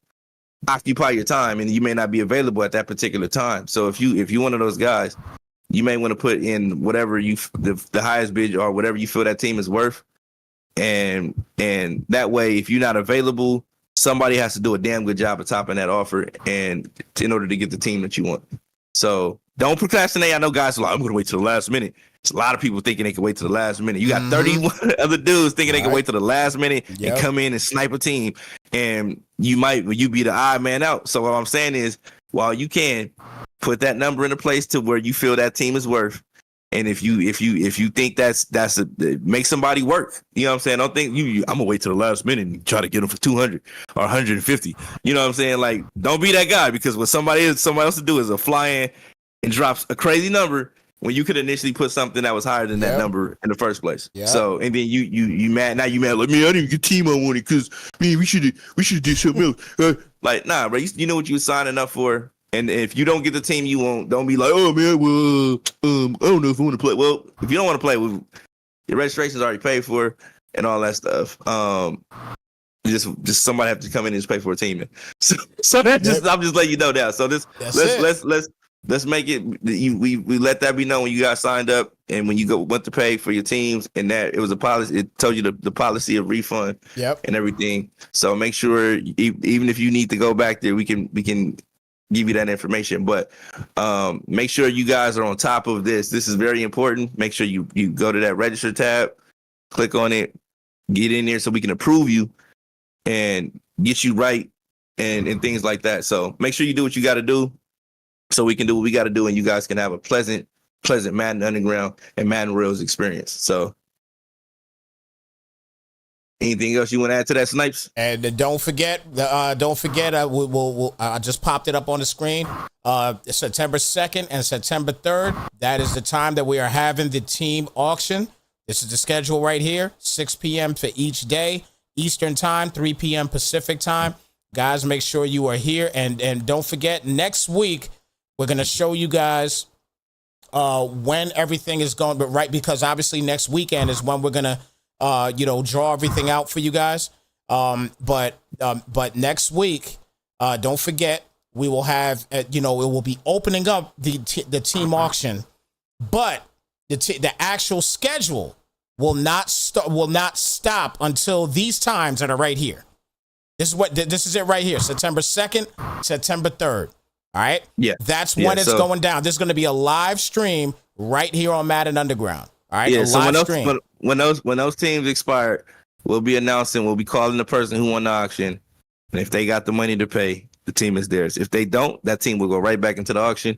occupy your time, and you may not be available at that particular time. So if you're one of those guys, you may want to put in whatever the highest bid or whatever you feel that team is worth, and that way, if you're not available, somebody has to do a damn good job of topping that offer, and in order to get the team that you want. So don't procrastinate. I know guys are like, I'm going to wait till the last minute. There's a lot of people thinking they can wait till the last minute. You got 31 other dudes thinking they can wait till the last minute and come in and snipe a team, and you be the odd man out. So what I'm saying is, while you can put that number into place to where you feel that team is worth, and if you think that's make somebody work, you know what I'm saying? Don't think I'm gonna wait till the last minute and try to get them for 200 or 150. You know what I'm saying? Like, don't be that guy, because what somebody else to do is a fly in and drops a crazy number when you could initially put something that was higher than that number in the first place. So, and then you mad, now you mad, like, man, I didn't get team I wanted, because man, we should have did something else. Like, nah, bro, you know what you were signing up for. And if you don't get the team you want, don't be like, oh man, well, I don't know if I want to play. Well, if you don't want to play, your registration's already paid for and all that stuff. Just somebody have to come in and just pay for a team. So that I'm just letting you know now. So let's make it. We let that be known when you guys signed up, and when you went to pay for your teams, and that it was a policy. It told you the policy of refund and everything. So make sure, even if you need to go back there, we can give you that information. But make sure you guys are on top of this. This is very important. Make sure you go to that register tab, click on it, get in there so we can approve you and get you right and things like that. So make sure you do what you got to do so we can do what we got to do, and you guys can have a pleasant Madden Underground and Madden Reels experience. So anything else you want to add to that, Snipes? And don't forget, I just popped it up on the screen. September 2nd and September 3rd. That is the time that we are having the team auction. This is the schedule right here, 6 p.m. for each day, Eastern time, 3 p.m. Pacific time. Guys, make sure you are here. And don't forget, next week, we're going to show you guys when everything is going, but right, because obviously next weekend is when we're going to draw everything out for you guys. But next week, don't forget, we will have, it will be opening up the team auction, but the actual schedule will not stop until these times that are right here. This is it right here. September 2nd, September 3rd. All right. Yeah. That's when it's going down. There's going to be a live stream right here on Madden Underground. All right. Yeah. So when those teams expire, we'll be calling the person who won the auction. And if they got the money to pay, the team is theirs. If they don't, that team will go right back into the auction,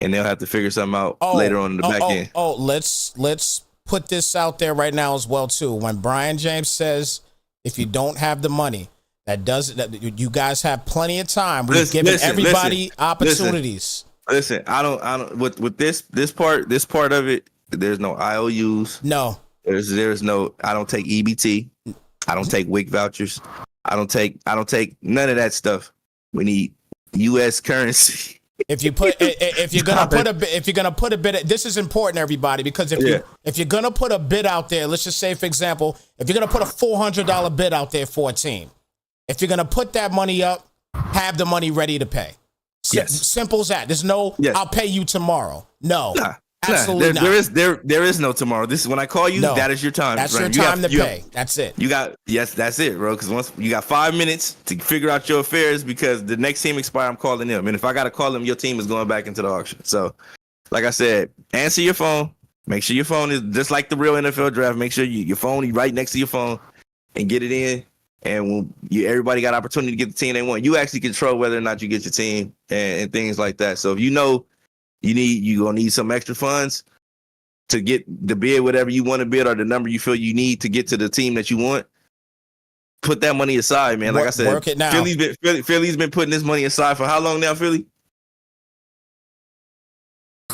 and they'll have to figure something out later on in the back end. Let's put this out there right now as well too. When Brian James says, if you don't have the money, that you guys have plenty of time. We've given everybody opportunities. Listen, I don't with this part of it, there's no IOUs. No. There's no, I don't take EBT. I don't take WIC vouchers. I don't take none of that stuff. We need US currency. If you're gonna put a bid, this is important, everybody, because if you're gonna put a bid out there, let's just say, for example, if you're gonna put a $400 bid out there for a team, if you're gonna put that money up, have the money ready to pay. Simple as that. There's no, I'll pay you tomorrow. No. Absolutely not. There is no tomorrow. This is when I call you. No, that is your time. That's your time to pay. That's it. That's it, bro. Because once you got 5 minutes to figure out your affairs, because the next team expire, I'm calling them, and if I got to call them, your team is going back into the auction. So, like I said, answer your phone. Make sure your phone is just like the real NFL draft. Make sure your phone is right next to your phone, and get it in. And everybody got opportunity to get the team they want. You actually control whether or not you get your team and things like that. So if you know you're gonna need some extra funds to get the bid, whatever you want to bid, or the number you feel you need to get to the team that you want, put that money aside, man. Like I said, work it now. Philly's been putting this money aside for how long now, Philly?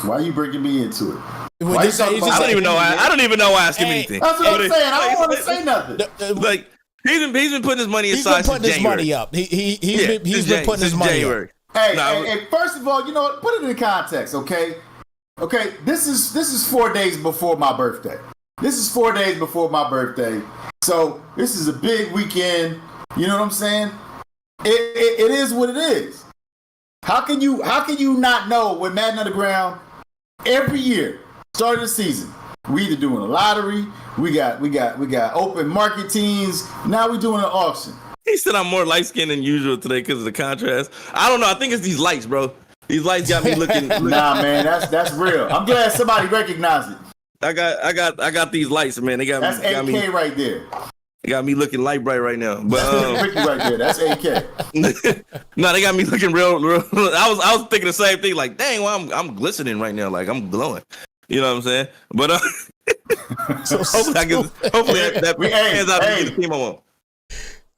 Why are you bringing me into it? I don't even know why I ask him anything. That's what I'm saying. I don't want to say nothing. Like he's been putting his money aside. He's been putting his money up. He's been putting his money up. Hey, first of all, you know what? Put it in context, okay? Okay, this is 4 days before my birthday. So this is a big weekend. You know what I'm saying? It is what it is. How can you not know with Madden Underground every year, start of the season, we either doing a lottery, we got open market teams, now we doing an auction. He said I'm more light skinned than usual today because of the contrast. I don't know. I think it's these lights, bro. These lights got me looking. Nah, man, that's real. I'm glad somebody recognized it. I got these lights, man. They got That's me. AK Me, right there. they got me looking light bright right now. But Ricky right there. That's AK. no, they got me looking real. I was thinking the same thing. Like, dang, well, I'm glistening right now. Like I'm glowing. You know what I'm saying? But hopefully that hands out to the team I want.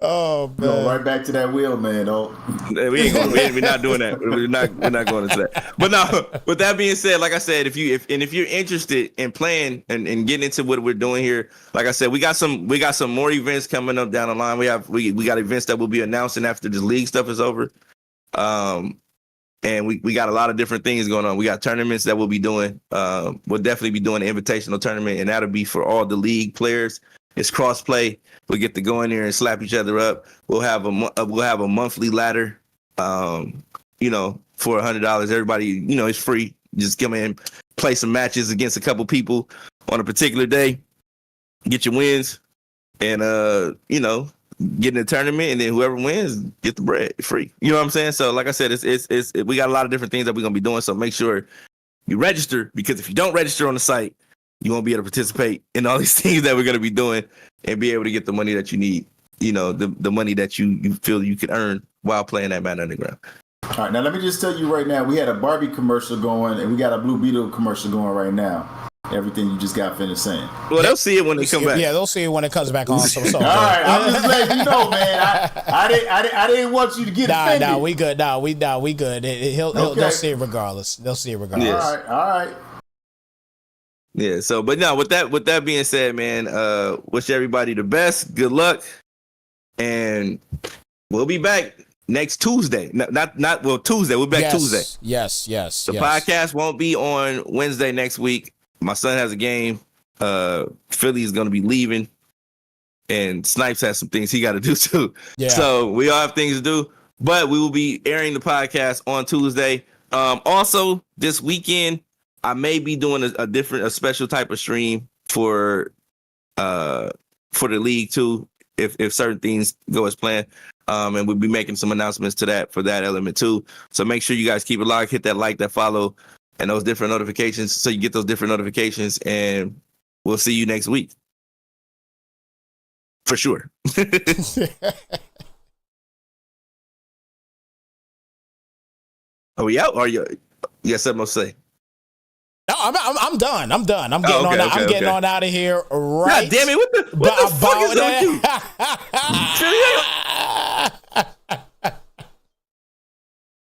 Oh man! Going right back to that wheel, man. Oh, we're not doing that. We're not going into that. But no. With that being said, like I said, if you're interested in playing and getting into what we're doing here, like I said, we got some more events coming up down the line. We got events that we'll be announcing after this league stuff is over. And we got a lot of different things going on. We got tournaments that we'll be doing. We'll definitely be doing an invitational tournament, and that'll be for all the league players. It's cross play. We'll get to go in there and slap each other up. We'll have a monthly ladder, for $100. Everybody, it's free. Just come in, play some matches against a couple people on a particular day, get your wins, and get in the tournament, and then whoever wins get the bread free. You know what I'm saying? So, like I said, it's we got a lot of different things that we're gonna be doing. So make sure you register, because if you don't register on the site, you won't be able to participate in all these things that we're going to be doing and be able to get the money that you need, the money that you feel you can earn while playing that Madden Underground. All right, now let me just tell you right now, we had a Barbie commercial going, and we got a Blue Beetle commercial going right now. Everything you just got finished saying. Well, they'll see it when they come back. Yeah, they'll see it when it comes back on. So all right, I'm just letting you know, man. I didn't want you to get offended. Nah, we good. We good. They'll see it regardless. Yes. All right. Yeah. So, but no, with that being said, man, wish everybody the best. Good luck, and we'll be back next Tuesday. Not Tuesday. We'll be back Tuesday. Yes. The podcast won't be on Wednesday next week. My son has a game. Philly is going to be leaving, and Snipes has some things he got to do too. Yeah. So we all have things to do, but we will be airing the podcast on Tuesday. Also, this weekend, I may be doing a special type of stream for the league too, if certain things go as planned. And we'll be making some announcements for that element too. So make sure you guys keep it locked, hit that like, that follow, and those different notifications, so you get those different notifications, and we'll see you next week. For sure. Are we out? Or you got something to say? No, I'm done. I'm getting on out of here right. God damn it! What the fuck is up with you?